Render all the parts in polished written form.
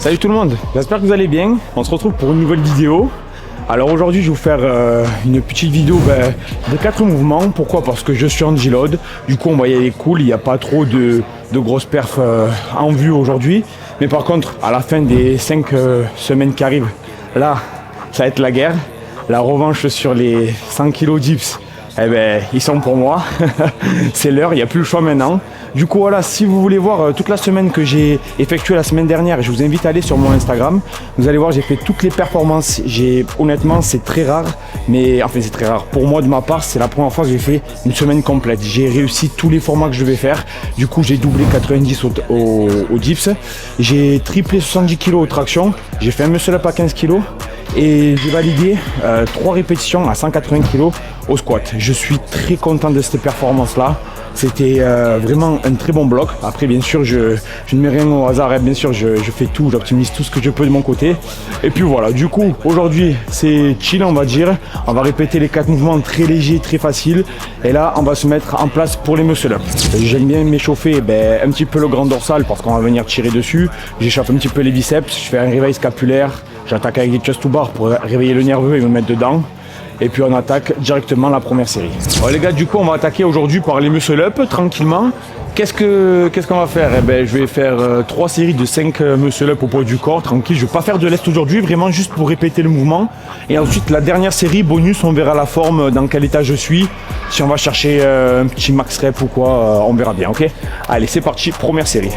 Salut tout le monde, j'espère que vous allez bien. On se retrouve pour une nouvelle vidéo. Alors aujourd'hui je vais vous faire une petite vidéo de 4 mouvements. Pourquoi? Parce que je suis en deload. Du coup on va y aller cool, il n'y a pas trop de grosses perfs en vue aujourd'hui. Mais par contre à la fin des 5 semaines qui arrivent, là ça va être la guerre. La revanche sur les 100 kg dips, eh ben, ils sont pour moi. C'est l'heure, il n'y a plus le choix maintenant. Du coup voilà, si vous voulez voir toute la semaine que j'ai effectuée la semaine dernière, je vous invite à aller sur mon Instagram. Vous allez voir, j'ai fait toutes les performances. Honnêtement, c'est très rare, mais enfin c'est très rare. Pour moi, de ma part, c'est la première fois que j'ai fait une semaine complète. J'ai réussi tous les formats que je devais faire. Du coup, j'ai doublé 90 au dips. J'ai triplé 70 kg aux tractions. J'ai fait un muscle up à 15 kg. Et j'ai validé 3 répétitions à 180 kg au squat. Je suis très content de cette performance là. C'était vraiment un très bon bloc. Après bien sûr je ne mets rien au hasard, bien sûr je fais tout, j'optimise tout ce que je peux de mon côté. Et puis voilà, du coup aujourd'hui c'est chill on va dire. On va répéter les 4 mouvements très légers, très faciles. Et là on va se mettre en place pour les muscle up. J'aime bien m'échauffer un petit peu le grand dorsal parce qu'on va venir tirer dessus. J'échauffe un petit peu les biceps, je fais un réveil scapulaire. J'attaque avec des chest to bar pour réveiller le nerveux et me mettre dedans. Et puis on attaque directement la première série. Alors les gars, du coup on va attaquer aujourd'hui par les muscle up tranquillement. Qu'est-ce qu'on va faire? Je vais faire 3 séries de 5 muscle up au poids du corps, tranquille. Je vais pas faire de lest aujourd'hui, vraiment juste pour répéter le mouvement. Et ensuite la dernière série, bonus, on verra la forme, dans quel état je suis. Si on va chercher un petit max rep ou quoi, on verra bien, ok? Allez c'est parti, première série.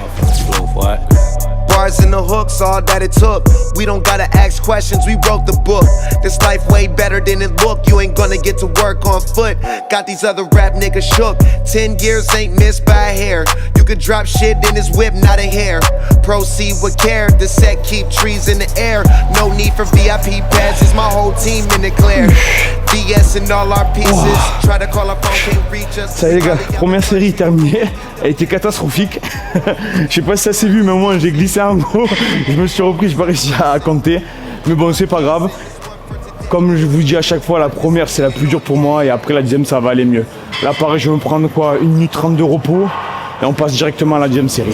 Bars and the hooks, all that it took. We don't gotta ask questions, we wrote the book. This life way better than it look. You ain't gonna get to work on foot. Got these other rap niggas shook. 10 years ain't missed by a hair. You could drop shit in his whip, not a hair. Proceed with care, the set keep trees in the air. No need for VIP passes, my whole team in the clear. DS and all our pieces. Try to call our phone, can't reach us. Ça y est les gars, première série terminée. Elle était catastrophique. Je sais pas si ça s'est vu, mais moi j'ai glissé en gros. Je me suis repris, j'ai pas réussi à compter. Mais bon, c'est pas grave. Comme je vous dis à chaque fois, la première c'est la plus dure pour moi et après la deuxième ça va aller mieux. Là pareil, je vais me prendre quoi, 1 minute 30 de repos et on passe directement à la deuxième série.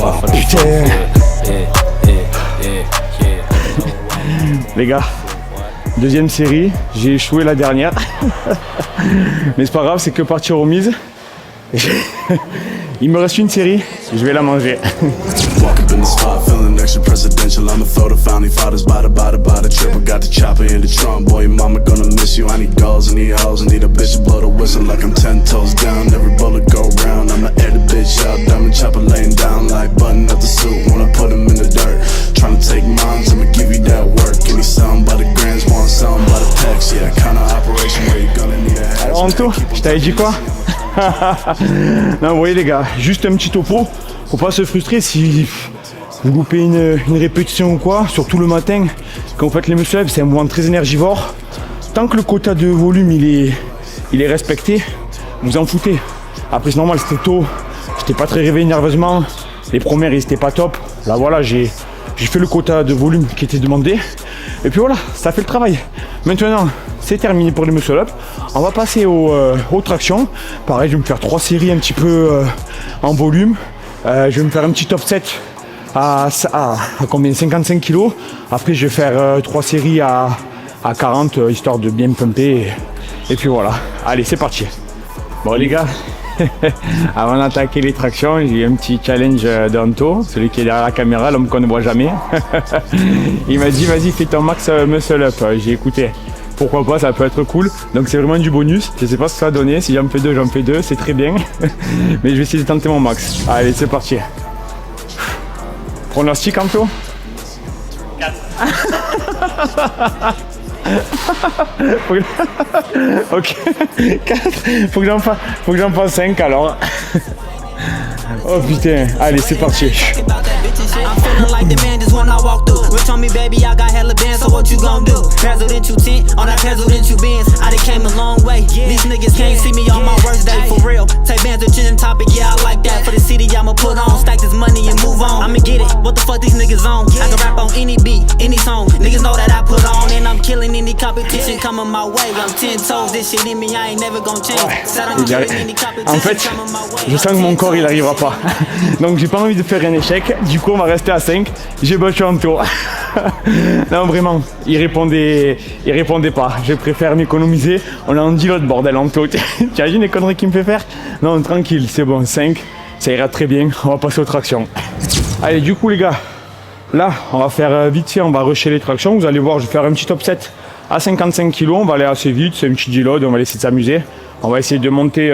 Oh, putain. Les gars, deuxième série, j'ai échoué la dernière. Mais c'est pas grave, c'est que partie remise. Il me reste une série, je vais la manger. Extra presidential, I'ma throw the founding fathers by the triple. Got the chopper in the trunk, boy, your mama gonna miss you. I need goals and need hoes, and need a bitch to blow the whistle like I'm 10 toes down. Every bullet go round, I'ma air the bitch out. Diamond chopper laying down like button up the suit. Wanna put him in the dirt, tryna take mines, I'ma give you that work. Give me some by the grams, want some by the packs. Yeah, kind of operation where you gonna need a hat. Alors Anto, je t'avais dit quoi? Non, vous voyez les gars, juste un petit topo. Faut pas se frustrer si vous loupez une répétition ou quoi, surtout le matin. Quand vous faites les muscle up, c'est un mouvement très énergivore. Tant que le quota de volume il est respecté, vous en foutez. Après c'est normal, c'était tôt, j'étais pas très réveillé nerveusement. Les premières ils étaient pas top. Là voilà, j'ai fait le quota de volume qui était demandé. Et puis voilà, ça fait le travail. Maintenant, c'est terminé pour les muscle up. On va passer aux tractions. Pareil, je vais me faire 3 séries un petit peu en volume. Je vais me faire un petit offset à combien, 55 kg. Après, je vais faire 3 séries à 40, histoire de bien me pumper. Et puis voilà. Allez, c'est parti. Bon les gars, avant d'attaquer les tractions, j'ai eu un petit challenge d'Anto, celui qui est derrière la caméra, l'homme qu'on ne voit jamais. Il m'a dit, vas-y, fais ton max muscle up. J'ai écouté. Pourquoi pas, ça peut être cool. Donc c'est vraiment du bonus. Je sais pas ce que ça va donner. Si j'en fais 2, j'en fais 2. C'est très bien. Mais je vais essayer de tenter mon max. Allez, c'est parti. Pronostic, Anto? 4. Ok. 4. Faut que j'en fasse 5 alors. Oh putain. Allez, c'est parti. Like the man just when I walk through. Rich on me, baby, I got hella bands, so what you gon' do? Presidential tent, on that presidential Benz. I done came a long way. These niggas can't see me on my worst day, for real. Take bands to chin topic, yeah, I like that. For the city, I'ma put on. Stack this money and move on. I'ma get it. What the fuck these niggas on? I can rap on any beat, any song. Niggas know that I put on, and I'm killing any competition coming my way. I'm 10 toes, this shit in me, I ain't never gonna change. En fait, je sens que mon corps il arrivera pas. Donc j'ai pas envie de faire un échec. Du coup on va rester à 5. J'ai battu Anto. Non vraiment, il répondait pas. Je préfère m'économiser. On est en deload bordel Anto. Tu imagines les conneries qu'il me fait faire? Non tranquille, c'est bon, 5. Ça ira très bien. On va passer aux tractions. Allez du coup les gars, là on va faire vite fait, on va rusher les tractions. Vous allez voir, je vais faire un petit top 7 à 55 kg. On va aller assez vite, c'est un petit deload, on va essayer de s'amuser. On va essayer de monter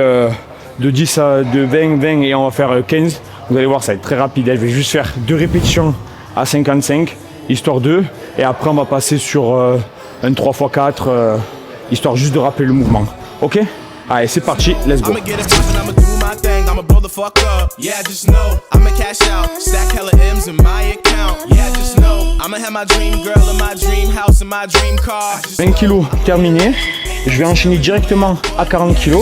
de 10 à de 20 et on va faire 15. Vous allez voir, ça va être très rapide. Je vais juste faire 2 répétitions à 55, histoire 2. Et après, on va passer sur un 3x4, histoire juste de rappeler le mouvement. Ok? Allez, c'est parti, let's go. I'ma blow the fuck up. Yeah, just know I'ma cash out. Stack hella M's in my account. Yeah, just know I'ma have my dream girl in my dream house in my dream car. 20 kg terminé. Je vais enchaîner directement à 40 kg.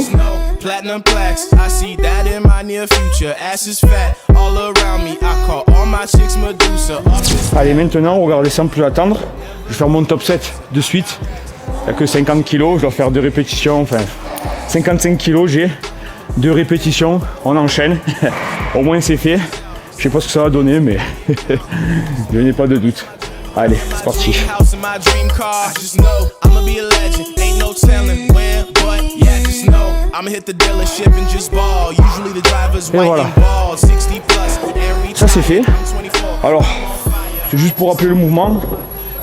Platinum plaques, I see that in my near future. Ass is fat all around me. I call all my chicks Medusa. Allez, maintenant, regardez sans plus attendre. Je vais faire mon top 7 de suite. Il n'y a que 50 kg. Je dois faire 2 répétitions. Enfin, 55 kg, j'ai 2 répétitions. On enchaîne. Au moins, c'est fait. Je sais pas ce que ça va donner, mais je n'ai pas de doute. Allez, c'est parti. Et voilà. Ça c'est fait. Alors, c'est juste pour rappeler le mouvement.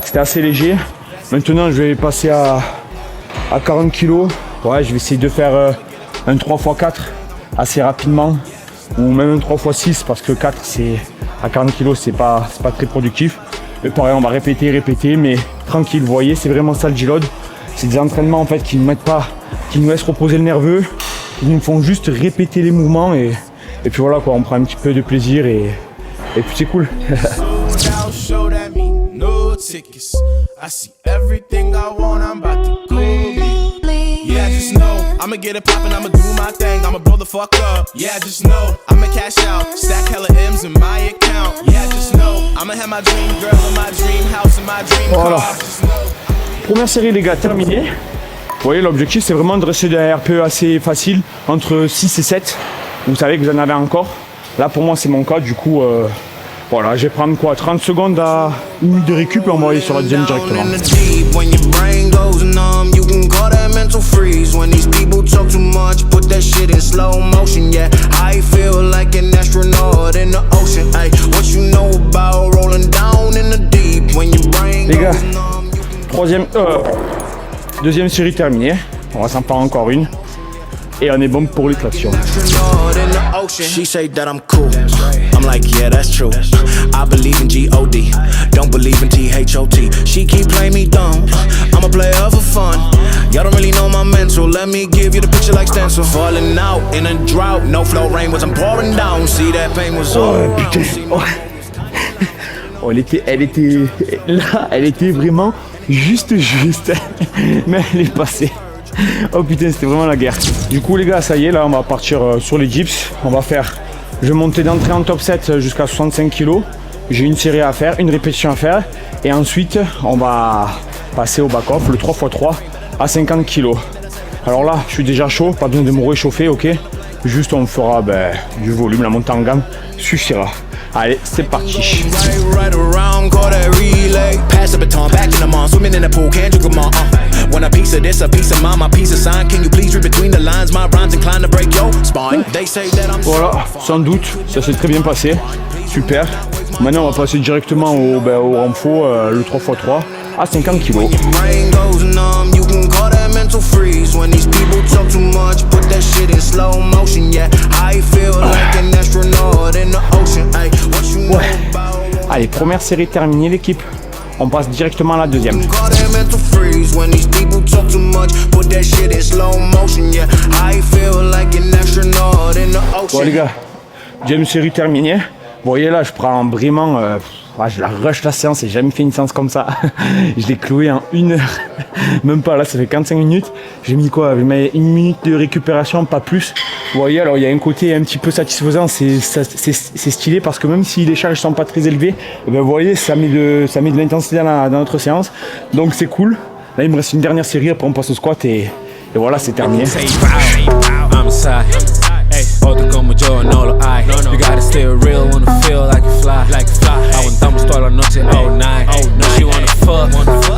C'était assez léger. Maintenant, je vais passer à 40 kg. Ouais, je vais essayer de faire un 3x4 assez rapidement. Ou même un 3x6 parce que 4 c'est à 40 kg c'est pas très productif. Et pareil, on va répéter, mais tranquille, vous voyez, c'est vraiment ça le deload. C'est des entraînements en fait qui ne mettent pas, qui nous laissent reposer le nerveux, qui nous font juste répéter les mouvements et puis voilà quoi, on prend un petit peu de plaisir et puis c'est cool. I'ma get it poppin', I'ma do my thing, I'ma blow the fuck up. Yeah, just know I'ma cash out, stack hella M's in my account. Yeah, just know I'ma have my dream girl in my dream house in my dream car. Voilà. Première série les gars, terminée. Vous voyez, l'objectif c'est vraiment de rester dans un RPE assez facile, entre 6 et 7. Vous savez que vous en avez encore. Là pour moi c'est mon cas, du coup voilà, je vais prendre quoi, 30 secondes à 1 minute de récup et on va aller sur la deuxième directement. Les gars, deuxième série terminée, on va s'en faire encore une et on est bon pour les tractions. She say that I'm cool. I'm like, yeah, that's true. I believe in G-O-D. Don't believe in T-H-O-T. She keep playing me dumb. I'm a player for fun. Y'all don't really know my mental. Let me give you the picture like stencil. Falling out in a drought. No flow rain was I'm pouring down. See that pain was all around. Oh, elle était vraiment juste. Mais elle est passée. Oh putain, c'était vraiment la guerre. Du coup les gars, ça y est, là on va partir sur les dips. Je vais monter d'entrée en top 7 jusqu'à 65 kg. J'ai une série à faire, une répétition à faire. Et ensuite, on va passer au back-off, le 3x3 à 50 kg. Alors là, je suis déjà chaud, pas besoin de me réchauffer, ok. Juste on fera du volume, la montée en gamme suffira. Allez, c'est parti. Voilà, sans doute, ça s'est très bien passé. Super. Maintenant, on va passer directement au renfort, le 3x3 à 50 kg. Ouais. Allez, première série terminée l'équipe. On passe directement à la deuxième. Bon les gars, deuxième série terminée. voyez là, je prends vraiment... je la rush la séance, j'ai jamais fait une séance comme ça. Je l'ai cloué en 1 heure. Même pas, là ça fait 45 minutes. J'ai mis quoi? J'ai mis 1 minute de récupération, pas plus. Vous voyez, alors il y a un côté un petit peu satisfaisant, c'est stylé parce que même si les charges sont pas très élevées, ben, vous voyez, ça met de l'intensité dans notre séance. Donc c'est cool. Là il me reste une dernière série, après on passe au squat et voilà, c'est terminé. Outro como yo no lo hay. You gotta stay real, wanna feel like you fly. Aguantamos toda la noche, all night. No, she wanna fuck.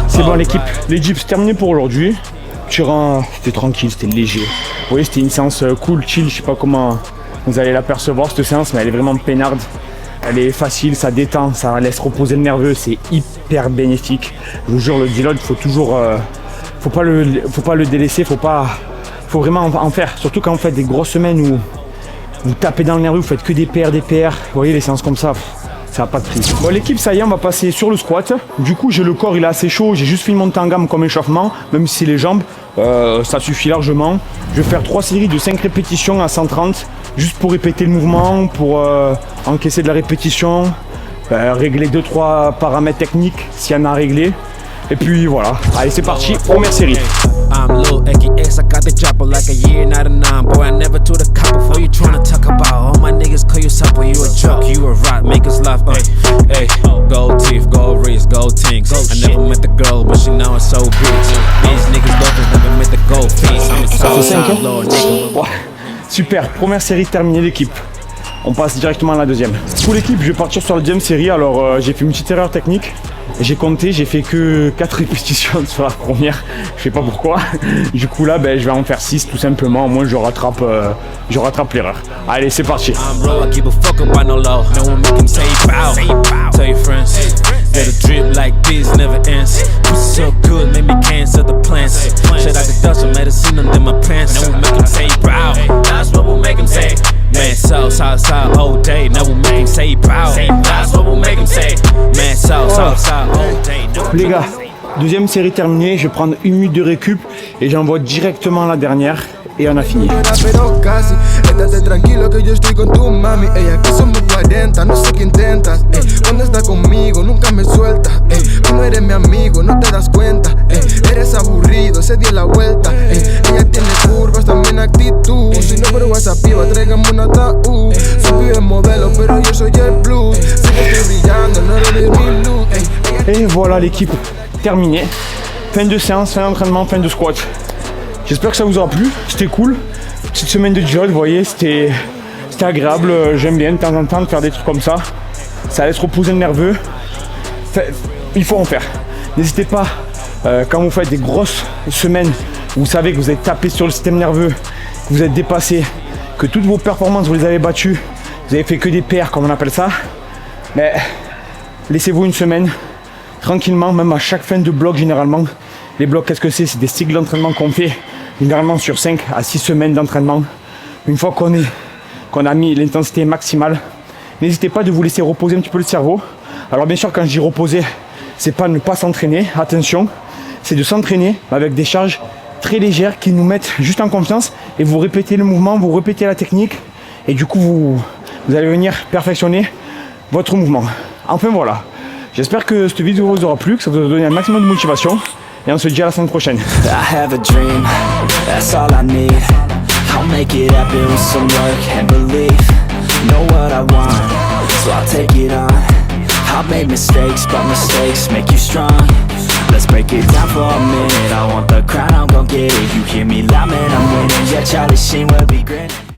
C'est bon l'équipe, les dips c'est terminé pour aujourd'hui. C'était tranquille, c'était léger. Vous voyez, c'était une séance cool, chill, je sais pas comment vous allez l'apercevoir cette séance, mais elle est vraiment peinarde. Elle est facile, ça détend, ça laisse reposer le nerveux, c'est hyper bénéfique. Je vous jure, le deload, faut toujours... faut pas le délaisser, faut vraiment en faire. Surtout quand vous faites des grosses semaines où vous tapez dans le nerveux, vous faites que des PR. Vous voyez, les séances comme ça, ça n'a pas de prix. Bon l'équipe, ça y est, on va passer sur le squat. Du coup, le corps il est assez chaud, j'ai juste fait une montée en gamme comme échauffement, même si c'est les jambes, ça suffit largement. Je vais faire 3 séries de 5 répétitions à 130, juste pour répéter le mouvement, pour encaisser de la répétition, régler 2-3 paramètres techniques s'il y en a à régler. Et puis voilà, allez c'est parti, première série. I'm Lil XS, I got the dropper like a year, not a 9. Boy, I never told a cop before you tryna talk about. All my niggas call yourself, boy, you a joke, you a rock, make us laugh. Hey, gold teeth, gold wrist, gold tinks. I never met the girl, but she know it's so bitch. These niggas both never met the gold face. I'm a Southside Lord, nigga. Ouais, super, première série terminée l'équipe. On passe directement à la deuxième. Pour l'équipe, je vais partir sur la deuxième série. Alors j'ai fait une petite erreur technique. J'ai compté, j'ai fait que 4 répétitions sur la première, je sais pas pourquoi. Du coup là, je vais en faire 6 tout simplement, au moins je rattrape l'erreur. Allez, c'est parti. Man, south all day, now we'll make him say proud. That's what will make him say. Man, south all day. Les gars, deuxième série terminée, je vais prendre 1 minute de récup et j'envoie directement la dernière et on a fini. Estate tranquilo que yo estoy con tu mami. Ella que somos 40, no sé qué intentas. Cuando está conmigo nunca me suelta. Tú no eres mi amigo, no te das cuenta. Eres aburrido, se dio la vuelta. Ella tiene curvas, también actitud. Si no pruebas esa piba, tráigame un ataúd. Su pibe es modelo, pero yo soy el blues. Sé que estoy brillando, no eres mi luz. Et voilà l'équipe, terminée. Fin de séance, fin d'entraînement, fin de squat. J'espère que ça vous aura plu, c'était cool. Cette semaine de deload, vous voyez, c'était agréable. J'aime bien de temps en temps de faire des trucs comme ça. Ça laisse reposer le nerveux. Il faut en faire. N'hésitez pas, quand vous faites des grosses semaines, vous savez que vous êtes tapé sur le système nerveux, que vous êtes dépassé, que toutes vos performances, vous les avez battues, vous avez fait que des PR comme on appelle ça. Mais laissez-vous une semaine, tranquillement, même à chaque fin de bloc généralement. Les blocs, qu'est-ce que c'est? C'est des cycles d'entraînement qu'on fait généralement sur 5 à 6 semaines d'entraînement. Une fois qu'on a mis l'intensité maximale, n'hésitez pas de vous laisser reposer un petit peu le cerveau. Alors bien sûr, quand je dis reposer, c'est pas ne pas s'entraîner, attention, c'est de s'entraîner avec des charges très légères qui nous mettent juste en confiance et vous répétez le mouvement, vous répétez la technique et du coup vous allez venir perfectionner votre mouvement. Enfin voilà, j'espère que cette vidéo vous aura plu, que ça vous a donné un maximum de motivation. Et on se dit à la semaine prochaine. I have a dream, that's all I need. I'll make it happen with some work and belief. Know what I want, so I'll take it on. I've made mistakes, but mistakes make you strong. Let's break it down for a minute. I want the crown, I'm gon' get it. You hear me loud, man, I'm winning. Yeah, Charlie Sheen will be grinning.